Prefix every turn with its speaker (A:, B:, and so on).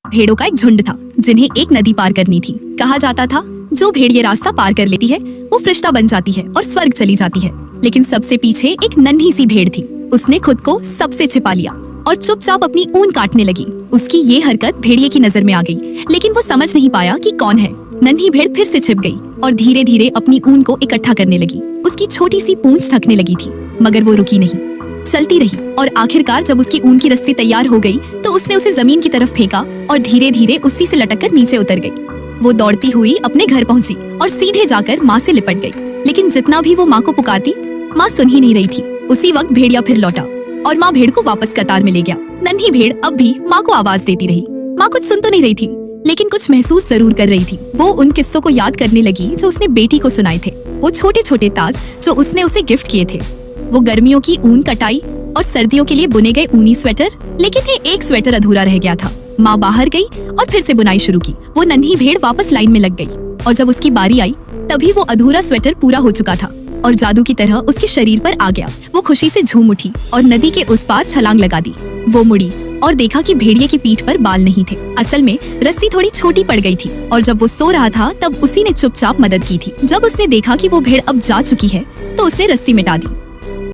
A: भेड़ों का एक झुंड था जिन्हें एक नदी पार करनी थी। कहा जाता था जो भेड़ ये रास्ता पार कर लेती है वो फरिश्ता बन जाती है और स्वर्ग चली जाती है। लेकिन सबसे पीछे एक नन्ही सी भेड़ थी। उसने खुद को सबसे छिपा लिया और चुपचाप अपनी ऊन काटने लगी। उसकी ये हरकत भेड़िए की नजर में आ गई, लेकिन वो समझ नहीं पाया कि कौन है। नन्ही भेड़ फिर से छिप गई और धीरे धीरे अपनी ऊन को इकट्ठा करने लगी। उसकी छोटी सी पूंछ थकने लगी थी, मगर वो रुकी नहीं, चलती रही। और आखिरकार जब उसकी ऊन की रस्सी तैयार हो गई तो उसने उसे जमीन की तरफ फेंका और धीरे धीरे उसी से लटक कर नीचे उतर गई। वो दौड़ती हुई अपने घर पहुंची और सीधे जाकर माँ से लिपट गई। लेकिन जितना भी वो माँ को पुकारती, माँ सुन ही नहीं रही थी। उसी वक्त भेड़िया फिर लौटा और माँ भेड़ को वापस कतार में ले गया। नन्ही भेड़ अब भी माँ को आवाज देती रही। माँ कुछ सुन तो नहीं रही थी, लेकिन कुछ महसूस जरूर कर रही थी। वो उन किस्सों को याद करने लगी जो उसने बेटी को सुनाए थे, वो छोटे छोटे ताज जो उसने उसे गिफ्ट किए थे, वो गर्मियों की ऊन कटाई और सर्दियों के लिए बुने गए ऊनी स्वेटर। लेकिन एक स्वेटर अधूरा रह गया था। माँ बाहर गई और फिर से बुनाई शुरू की। वो नन्ही भेड़ वापस लाइन में लग गई और जब उसकी बारी आई तभी वो अधूरा स्वेटर पूरा हो चुका था और जादू की तरह उसके शरीर पर आ गया। वो खुशी से झूम उठी और नदी के उस पार छलांग लगा दी। वो मुड़ी और देखा कि भेड़िए की पीठ पर बाल नहीं थे। असल में रस्सी थोड़ी छोटी पड़ गई थी और जब वो सो रहा था तब उसी ने चुपचाप मदद की थी। जब उसने देखा कि वो भेड़ अब जा चुकी है तो उसने रस्सी मिटा दी